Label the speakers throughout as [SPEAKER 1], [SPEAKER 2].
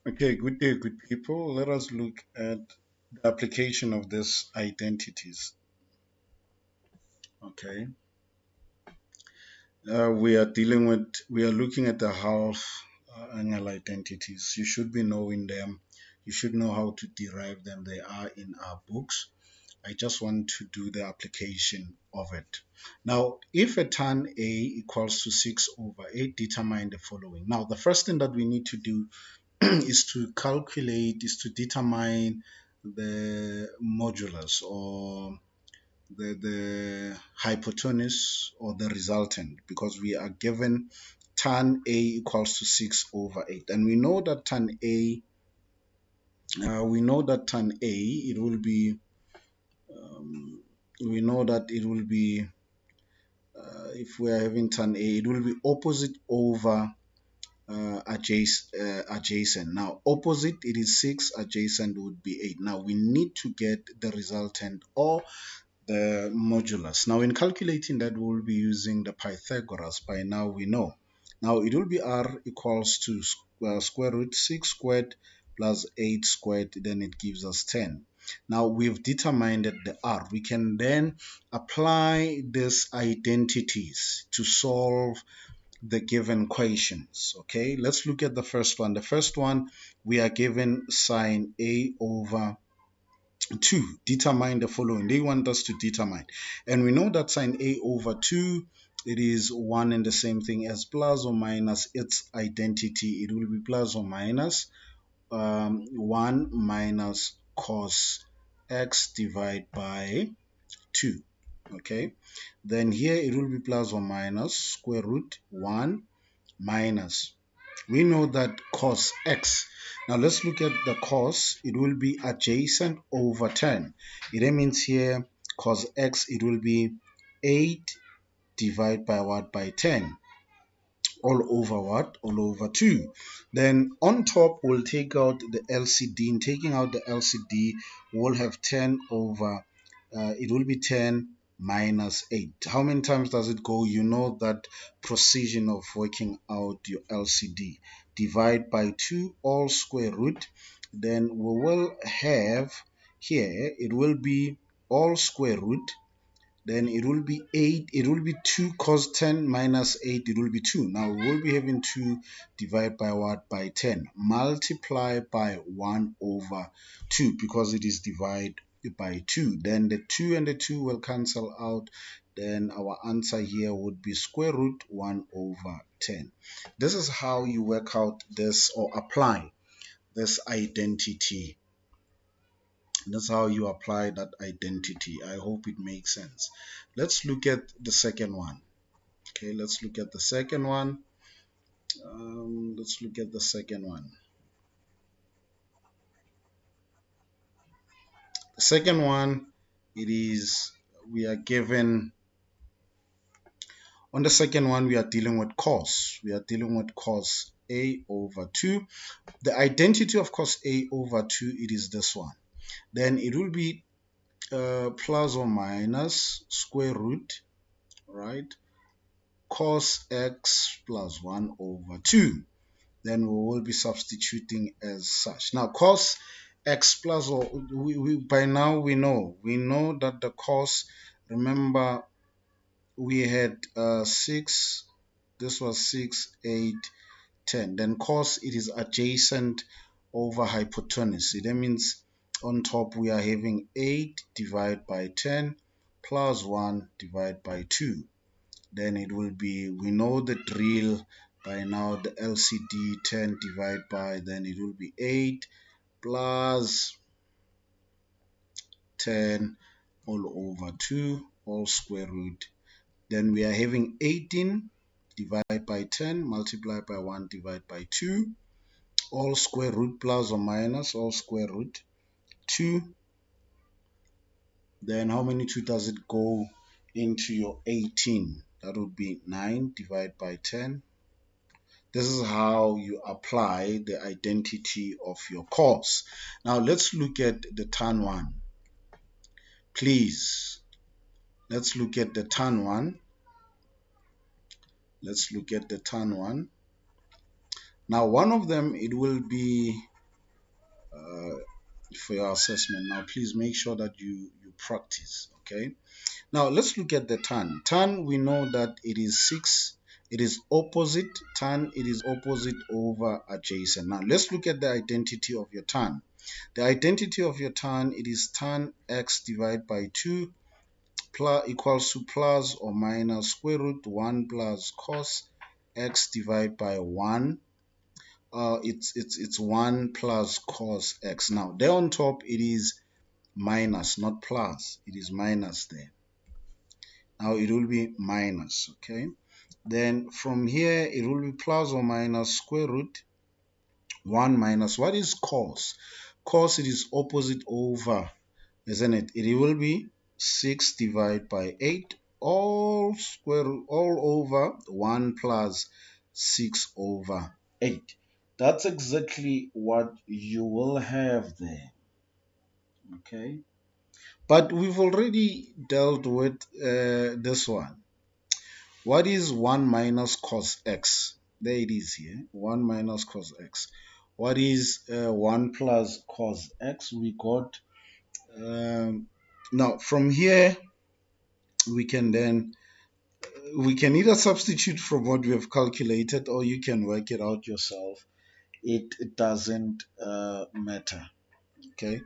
[SPEAKER 1] Okay, good day, good people. Let us look at the application of this identities. Okay, we are looking at the half annual identities. You should be knowing them. You should know how to derive them. They are in our books. I just want to do the application of it. Now, if a tan A equals to 6 over 8, determine the following. Now, the first thing that we need to do is to determine the modulus or the hypotenuse or the resultant, because we are given tan A equals to 6 over 8, and we know that tan A it will be um, we know that it will be if we are having tan A, it will be opposite over adjacent. Now, opposite it is 6, adjacent would be 8. Now, we need to get the resultant or the modulus. Now, in calculating that, we'll be using the Pythagoras. By now, we know. Now, it will be r equals to square root 6 squared plus 8 squared, then it gives us 10. Now, we've determined the r. We can then apply these identities to solve the given equations. Okay, let's look at the first one. The first one, we are given sine A over 2. Determine the following. They want us to determine. And we know that sine A over 2, it is one and the same thing as plus or minus its identity. It will be plus or minus 1 minus cos x divided by 2. Okay, then here it will be plus or minus square root 1 minus, we know that cos x. Now let's look at the cos. It will be adjacent over 10. It means here cos x, it will be 8 divided by what? By 10. All over what? All over 2. Then on top, we'll take out the LCD. In taking out the LCD, we'll have 10 over, it will be 10 minus 8. How many times does it go? You know that precision of working out your LCD. Divide by 2 all square root. Then we will have here, it will be all square root, then it will be 8, it will be 2 cos 10 minus 8, it will be 2. Now we will be having 2 divided by what? By 10. Multiply by 1 over 2 because it is divided by 2. Then the 2 and the 2 will cancel out. Then our answer here would be square root 1 over 10. This is how you work out this or apply this identity. That's how you apply that identity. I hope it makes sense. Let's look at the second one. Okay, let's look at the second one. Let's look at the second one. The second one, it is, we are given, on the second one, we are dealing with cos. We are dealing with cos A over 2. The identity of cos A over 2, it is this one. Then it will be plus or minus square root, right? Cos x plus 1 over 2. Then we will be substituting as such. Now cos x plus, or by now we know that the cos, remember we had 6, this was 6 8 10, then cos, it is adjacent over hypotenuse. That means on top we are having 8 divided by 10 plus 1 divided by 2. Then it will be, we know the drill by now, the LCD 10 divided by, then it will be 8 plus 10 all over 2 all square root. Then we are having 18 divided by 10 multiplied by 1 divided by 2 all square root plus or minus all square root 2. Then how many 2 does it go into your 18? That would be 9 divided by 10. This is how you apply the identity of your course. Now let's look at the tan one. Please, let's look at the tan one. Let's look at the tan one. Now one of them, it will be uh, for your assessment. Now, please make sure that you practice. Okay. Now let's look at the tan. Tan, we know that it is 6. It is opposite. Tan, it is opposite over adjacent. Now let's look at the identity of your tan. The identity of your tan, it is tan x divided by 2 plus equals to plus or minus square root 1 plus cos x divided by 1. It's 1 plus cos x. Now there on top it is minus, not plus. It is minus there. Now it will be minus, okay? Then from here, it will be plus or minus square root 1 minus. What is cos? Cos, it is opposite over, isn't it? It will be 6 divided by 8, all square root, all over 1 plus 6 over 8. That's exactly what you will have there, okay? But we've already dealt with this one. What is 1 minus cos x? There it is here. 1 minus cos x. What is 1 plus cos x? We got, now from here, we can then, we can either substitute from what we have calculated or you can work it out yourself. It doesn't matter. Okay.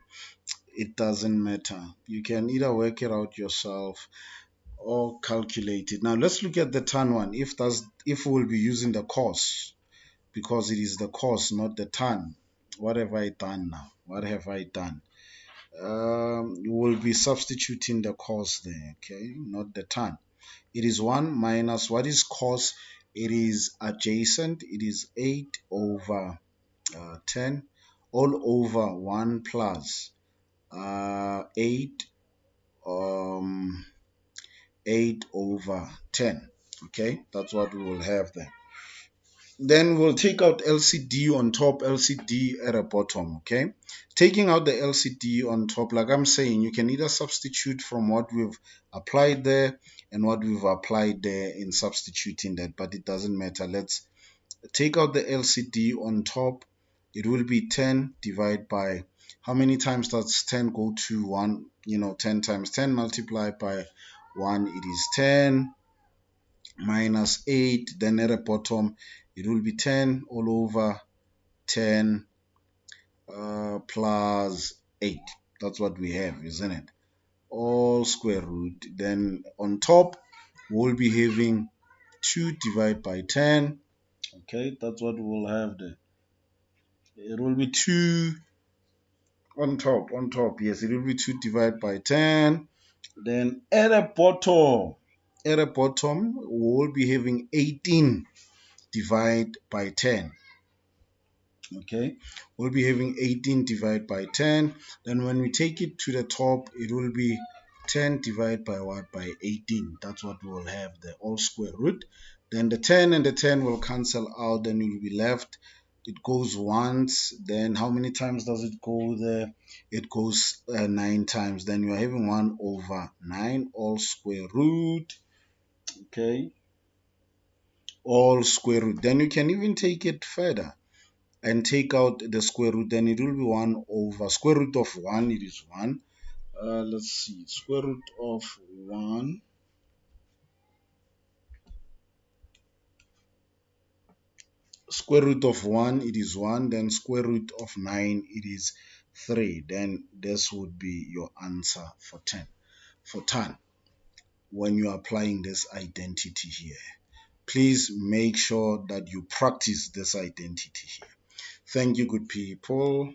[SPEAKER 1] It doesn't matter. You can either work it out yourself or calculate it. Now let's look at the tan one. If we'll be using the cos, because it is the cos, not the tan. What have I done now? What have I done? We'll be substituting the cos there, okay, not the tan. It is 1 minus, what is cos? It is adjacent. It is 8 over 10 all over 1 plus 8 8 over 10. Okay, that's what we will have there. Then we'll take out LCD on top, LCD at the bottom. Okay, taking out the LCD on top, like I'm saying, you can either substitute from what we've applied there and what we've applied there in substituting that, but it doesn't matter. Let's take out the LCD on top. It will be 10 divided by, how many times does 10 go to 1? 10 times 10 multiplied by 1, it is 10 minus 8. Then at the bottom, it will be 10 all over 10 plus 8. That's what we have, isn't it? All square root. Then on top, we'll be having 2 divided by 10. Okay, that's what we'll have there. It will be 2 on top, yes, it will be 2 divided by 10. Then at the bottom, we will be having 18 divided by 10. Okay, we'll be having 18 divided by 10. Then when we take it to the top, it will be 10 divided by what? By 18. That's what we will have, the all square root. Then the 10 and the 10 will cancel out. Then you'll be left, it goes once. Then how many times does it go there? It goes 9 times. Then you're having 1 over 9 all square root. Okay, all square root. Then you can even take it further and take out the square root. Then it will be 1 over square root of 1. It is 1. Let's see, square root of 1. Square root of 1, it is 1. Then square root of 9, it is 3. Then this would be your answer for 10. For 10, when you are applying this identity here, please make sure that you practice this identity here. Thank you, good people.